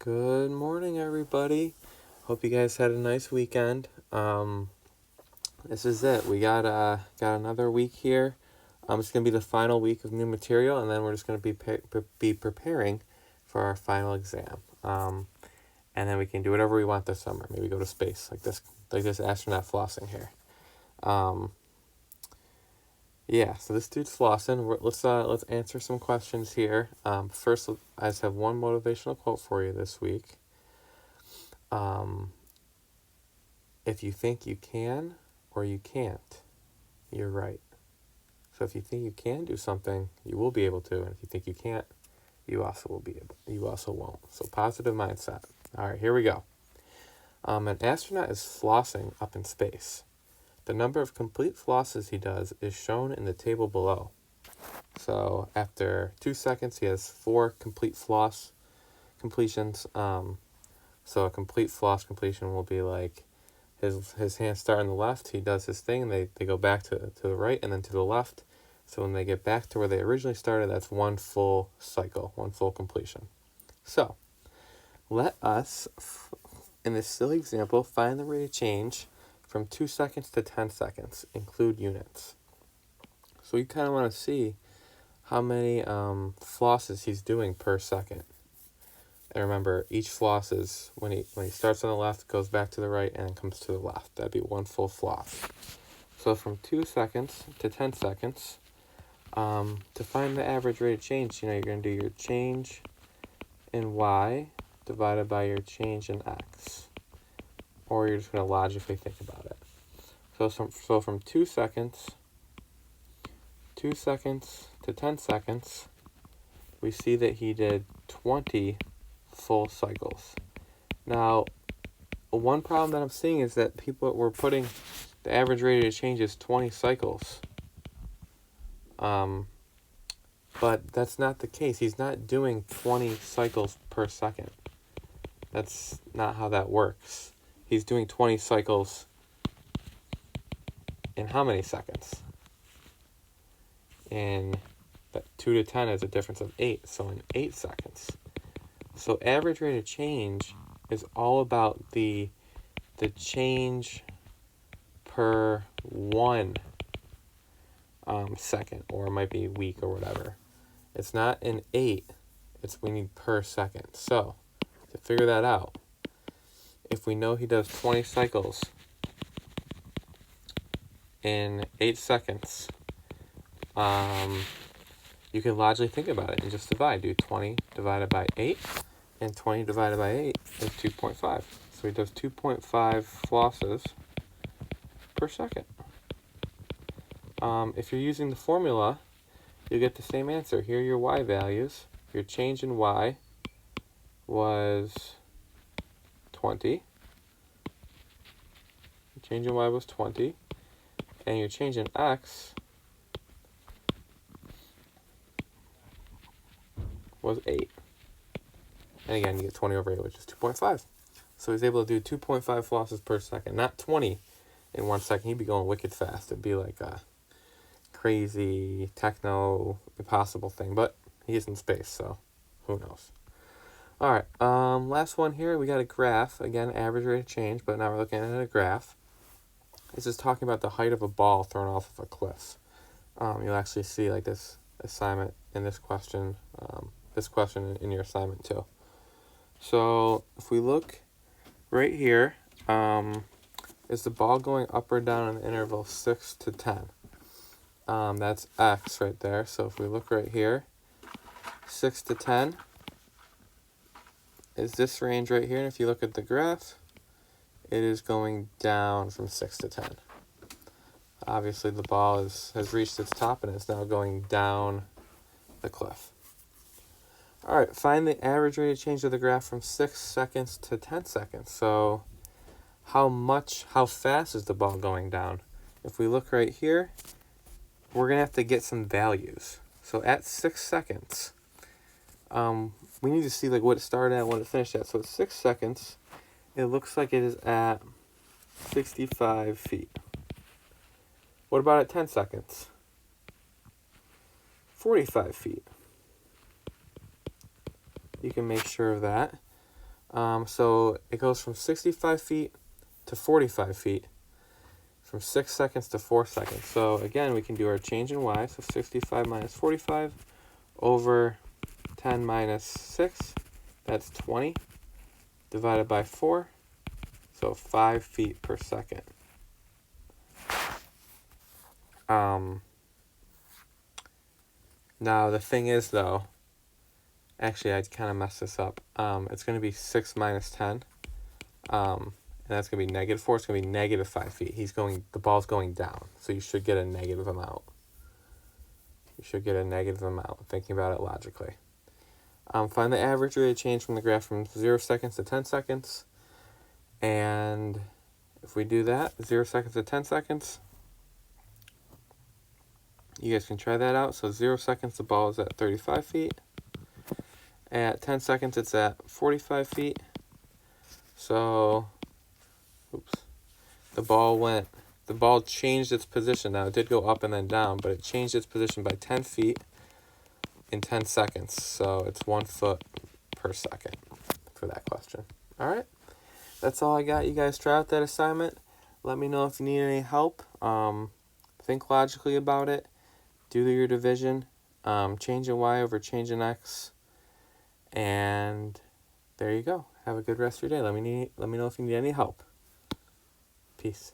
Good morning, everybody. Hope you guys had a nice weekend. This is it. We got another week here. It's gonna be the final week of new material, and then we're just gonna be preparing for our final exam. And then we can do whatever we want this summer. Maybe go to space, like this astronaut flossing here. Yeah, so this dude's flossing. Let's answer some questions here. First, I just have one motivational quote for you this week. If you think you can or you can't, you're right. So if you think you can do something, you will be able to, and if you think you can't, you also won't. So positive mindset. All right, here we go. An astronaut is flossing up in space. The number of complete flosses he does is shown in the table below. So after 2 seconds, he has 4 complete floss completions. So a complete floss completion will be like his hands start on the left, he does his thing, and they go back to the right and then to the left. So when they get back to where they originally started, that's one full cycle, one full completion. So let us, in this silly example, find the rate of change from 2 seconds to 10 seconds, include units. So you kind of want to see how many flosses he's doing per second. And remember, each floss is, when he starts on the left, goes back to the right, and then comes to the left. That'd be one full floss. So from 2 seconds to 10 seconds, to find the average rate of change, you're going to do your change in y divided by your change in x. Or you're just going to logically think about it. So from 2 seconds to 10 seconds, we see that he did 20 full cycles. Now, one problem that I'm seeing is that people were putting the average rate of change is 20 cycles. But that's not the case. He's not doing 20 cycles per second. That's not how that works. He's doing 20 cycles in how many seconds? In 2 to 10 is a difference of 8, so in 8 seconds. So average rate of change is all about the change per 1 second, or it might be week or whatever. It's not in 8, we need per second. So to figure that out, if we know he does 20 cycles in 8 seconds, you can logically think about it and just divide. Do 20 divided by 8, and 20 divided by 8 is 2.5. So he does 2.5 flosses per second. If you're using the formula, you'll get the same answer. Here are your y values. Your change in y was 20. Your change in y was 20. And your change in x was 8. And again, you get 20 over 8, which is 2.5. So he's able to do 2.5 flosses per second, not 20 in 1 second. He'd be going wicked fast. It'd be like a crazy, techno, impossible thing. But he's in space, so who knows. All right, last one here. We got a graph. Again, average rate of change, but now we're looking at a graph. This is talking about the height of a ball thrown off of a cliff. You'll actually see like this assignment in this question in your assignment too. So if we look right here, is the ball going up or down in the interval 6 to 10? That's x right there. So if we look right here, 6 to 10 is this range right here. And if you look at the graph, it is going down from 6 to 10. Obviously, the ball has reached its top and is now going down the cliff. All right, find the average rate of change of the graph from 6 seconds to 10 seconds. So how fast is the ball going down? If we look right here, we're going to have to get some values. So at 6 seconds, we need to see like what it started at, what it finished at. So at 6 seconds, it looks like it is at 65 feet. What about at 10 seconds? 45 feet. You can make sure of that. So it goes from 65 feet to 45 feet, from 6 seconds to 4 seconds. So again, we can do our change in y. So 65 minus 45 over 10 minus 6, that's 20, divided by 4, so 5 feet per second. Now the thing is though, actually I kind of messed this up. It's going to be 6 minus 10, and that's going to be negative 4. It's going to be negative 5 feet. The ball's going down, so you should get a negative amount. You should get a negative amount, thinking about it logically. Find the average rate of change from the graph from 0 seconds to 10 seconds. And if we do that, 0 seconds to 10 seconds, you guys can try that out. So 0 seconds, the ball is at 35 feet. At 10 seconds, it's at 45 feet. So, the ball changed its position. Now, it did go up and then down, but it changed its position by 10 feet in 10 seconds. So, it's 1 foot per second for that question. All right. That's all I got. You guys try out that assignment. Let me know if you need any help. Think logically about it. Do your division. Change in y over change in x. And there you go. Have a good rest of your day. Let me know if you need any help. Peace.